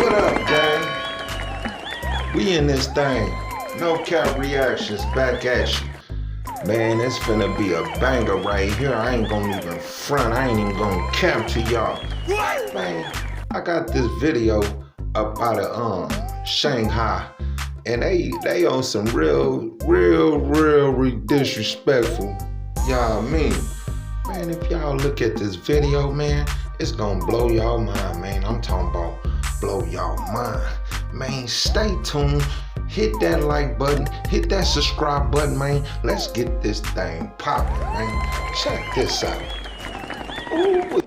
What up, gang? We in this thing. No cap reactions back at you. Man, it's finna be a banger right here. I ain't gonna even front. I ain't even gonna cap to y'all. Man, I got this video up out of Shanghai. And they on some real disrespectful. Y'all mean. Man, if y'all look at this video, man, it's gonna blow y'all mind, man. I'm talking about blow y'all mind. Man, stay tuned. Hit that like button. Hit that subscribe button, man. Let's get this thing popping, man. Check this out. Ooh.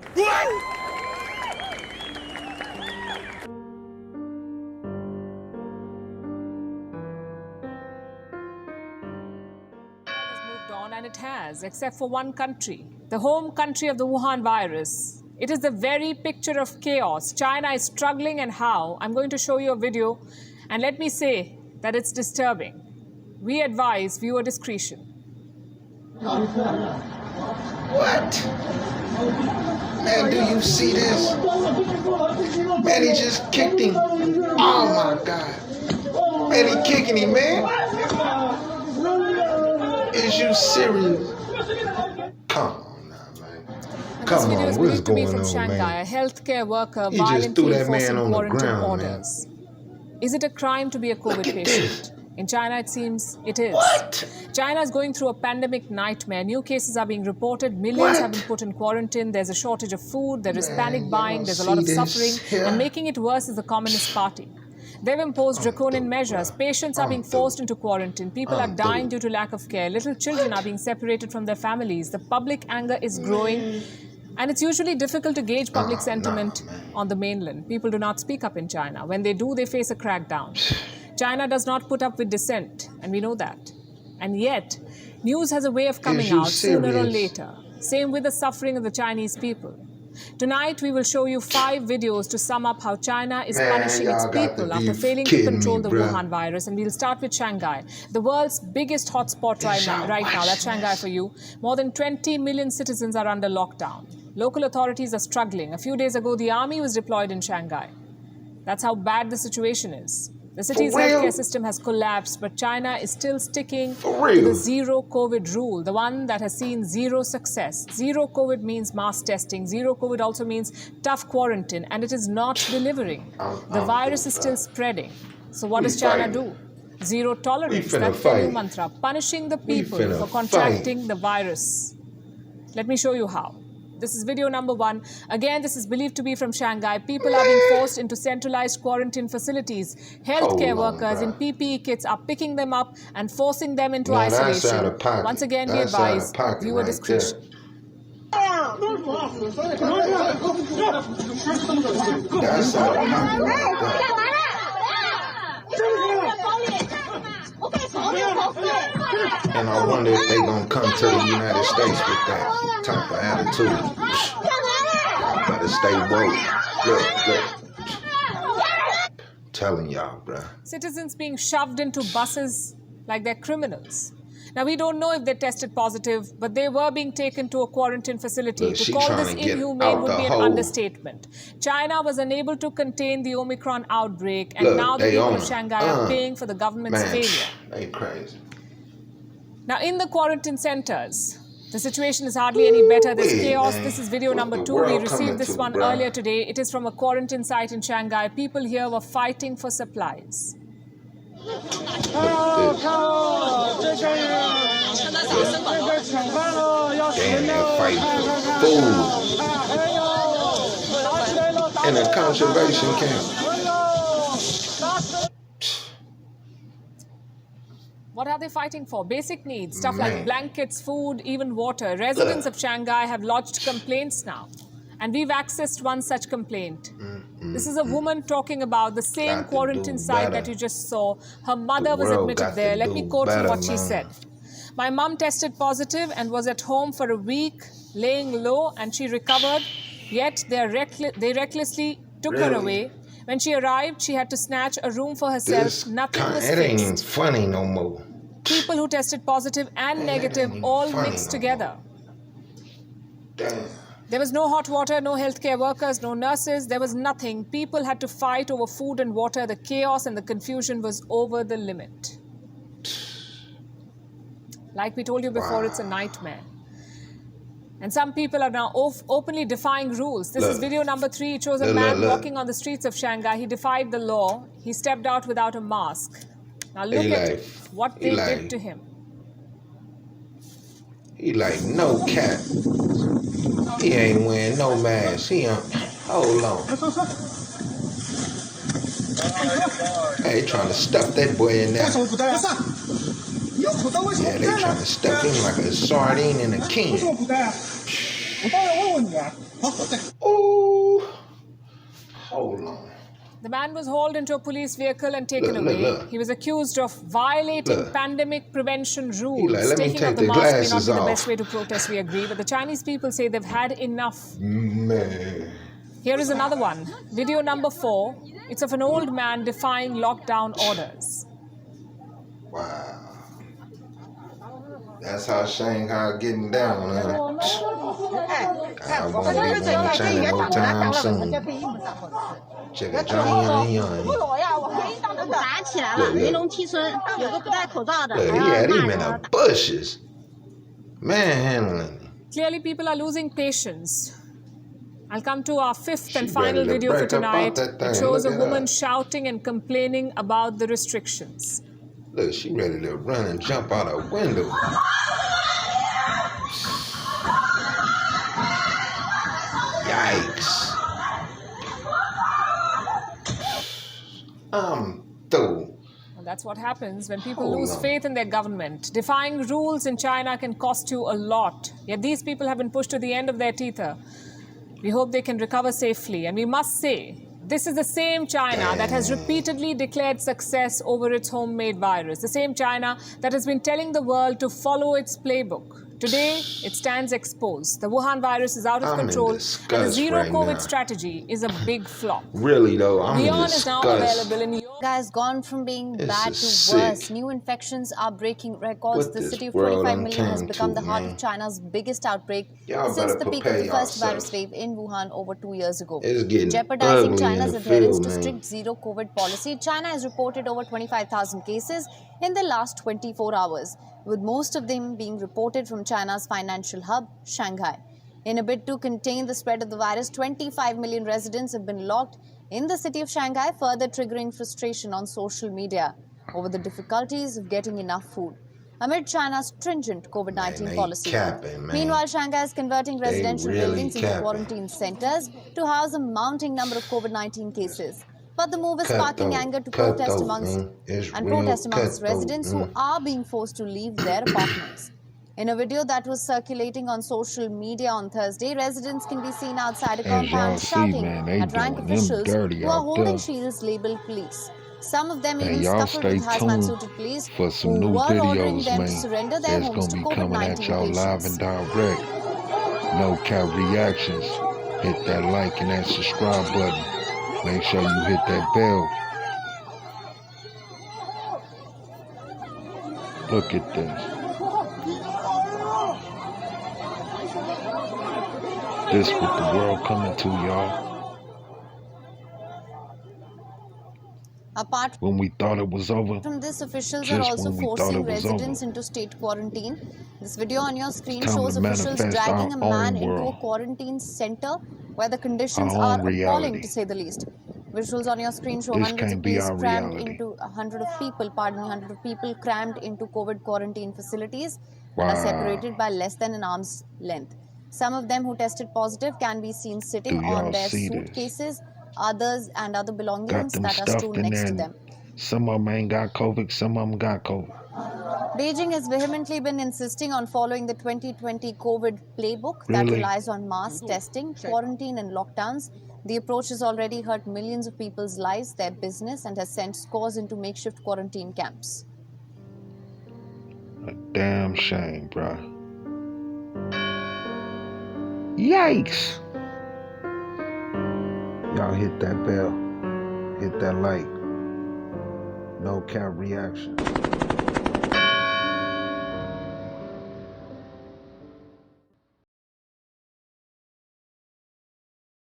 And it has, except for one country, the home country of the Wuhan virus. It is the very picture of chaos. China is struggling, and how? I'm going to show you a video, and let me say that it's disturbing. We advise viewer discretion. What? Man, do you see this? Man, he just kicked him. Oh my God. Man, he kicking him, man. Is you serious? Come on now, man. Come on, what's going on, Shanghai, man? A healthcare worker He just threw that man on the ground, orders. Is it a crime to be a COVID patient? This. In China, it seems it is. What? China is going through a pandemic nightmare. New cases are being reported. Millions have been put in quarantine. There's a shortage of food. There is panic buying. There's a lot of suffering. And making it worse is the Communist Party. They've imposed draconian measures. Patients are being forced into quarantine. People are dying due to lack of care. Little children are being separated from their families. The public anger is growing. And it's usually difficult to gauge public sentiment on the mainland. People do not speak up in China. When they do, they face a crackdown. China does not put up with dissent, and we know that. And yet, news has a way of coming out sooner or later. Same with the suffering of the Chinese people. Tonight, we will show you 5 videos to sum up how China is punishing its people after failing to control the Wuhan virus. And we'll start with Shanghai, the world's biggest hotspot right now. That's Shanghai for you. More than 20 million citizens are under lockdown. Local authorities are struggling. A few days ago, the army was deployed in Shanghai. That's how bad the situation is. The city's healthcare system has collapsed, but China is still sticking to the zero COVID rule, the one that has seen zero success. Zero COVID means mass testing. Zero COVID also means tough quarantine, and it is not delivering. The virus is still spreading. So what does China do? Zero tolerance. That's the new mantra. Punishing the people for contracting the virus. Let me show you how. This is video number 1. Again, this is believed to be from Shanghai. People are being forced into centralized quarantine facilities. Healthcare workers in PPE kits are picking them up and forcing them into isolation. Once again, we advise viewer discretion. That's out of And I wonder if they're going to come to the United States with that type of attitude. Y'all better stay woke. Look. Telling y'all, bruh. Citizens being shoved into buses like they're criminals. Now, we don't know if they tested positive, but they were being taken to a quarantine facility. To call this inhumane would be an understatement. China was unable to contain the Omicron outbreak, and now the people of Shanghai are paying for the government's failure. They crazy. Now, in the quarantine centers, the situation is hardly any better. There's chaos. This is video number 2. We received this one earlier today. It is from a quarantine site in Shanghai. People here were fighting for supplies. Damn, they're fighting for food in a conservation camp. What are they fighting for? Basic needs, stuff like blankets, food, even water. Residents of Shanghai have lodged complaints now. And we've accessed one such complaint. This is a woman talking about the same quarantine site that you just saw. Her mother was admitted there. Let me quote from what she said. My mom tested positive and was at home for a week, laying low, and she recovered. Yet they recklessly took her away. When she arrived, she had to snatch a room for herself. Nothing was fixed. It ain't even funny no more. People who tested positive and negative all mixed together. Damn. There was no hot water, no healthcare workers, no nurses. There was nothing. People had to fight over food and water. The chaos and the confusion was over the limit. Like we told you before, it's a nightmare. And some people are now openly defying rules. This is video number 3. It shows a man walking on the streets of Shanghai. He defied the law. He stepped out without a mask. Now look at what they did to him. He like, no cap. He ain't wearing no mask. Hold on. Hey, trying to stuff that boy in there. Yeah, they trying to stuff him like a sardine in a can. Oh, hold on. The man was hauled into a police vehicle and taken away. He was accused of violating pandemic prevention rules. Taking off the mask may not be the best way to protest, we agree, but the Chinese people say they've had enough. Man. Here is another one. Video number 4. It's of an old man defying lockdown orders. Wow. That's how Shanghai getting down, huh? I won't be going to China no time soon. Check it, Johnny. Look, he had him in the bushes. Manhandling. Clearly, people are losing patience. I'll come to our 5th and final video for tonight. It shows a woman shouting and complaining about the restrictions. Look, she ready to run and jump out a window. Yikes. I'm through. Well, that's what happens when people lose faith in their government. Defying rules in China can cost you a lot. Yet these people have been pushed to the end of their tether. We hope they can recover safely. And we must say, this is the same China that has repeatedly declared success over its homemade virus. The same China that has been telling the world to follow its playbook. Today, it stands exposed. The Wuhan virus is out of control, and the zero-COVID strategy is a big flop. Really, though, I'm Beyond is now available in Europe. Has gone from being bad to worse. New infections are breaking records. The city of 25 million has become the heart of China's biggest outbreak since the peak of the first virus wave in Wuhan over 2 years ago. Jeopardizing China's adherence to strict zero-COVID policy, China has reported over 25,000 cases in the last 24 hours, with most of them being reported from China's financial hub, Shanghai. In a bid to contain the spread of the virus, 25 million residents have been locked in the city of Shanghai, further triggering frustration on social media over the difficulties of getting enough food amid China's stringent COVID-19 policy. Meanwhile, Shanghai is converting residential buildings into quarantine centers to house a mounting number of COVID-19 cases. But the move is sparking anger to protest amongst residents who are being forced to leave their apartments. In a video that was circulating on social media on Thursday, residents can be seen outside a compound shouting at rank officials who are holding shields labeled police. Some of them even scuffled with hazmat-suited police who were ordering them to surrender their homes to COVID-19 patients. No cap reactions. Hit that like and that subscribe button. Make sure you hit that bell. Look at this. This what the world coming to, y'all. Apart when we thought it was over, from this, officials are also forcing residents into state quarantine. This video on your screen shows officials dragging a man into a quarantine center where the conditions are appalling, to say the least. Visuals on your screen show hundreds of people crammed into hundreds of people crammed into COVID quarantine facilities and are separated by less than an arm's length. Some of them who tested positive can be seen sitting on their suitcases, others and other belongings that are stored next to them. Some of them ain't got COVID, some of them got COVID. Beijing has vehemently been insisting on following the 2020 COVID playbook that relies on mass testing, quarantine and lockdowns. The approach has already hurt millions of people's lives, their business, and has sent scores into makeshift quarantine camps. A damn shame, bruh. Yikes! Y'all hit that bell, hit that like. No cap reaction.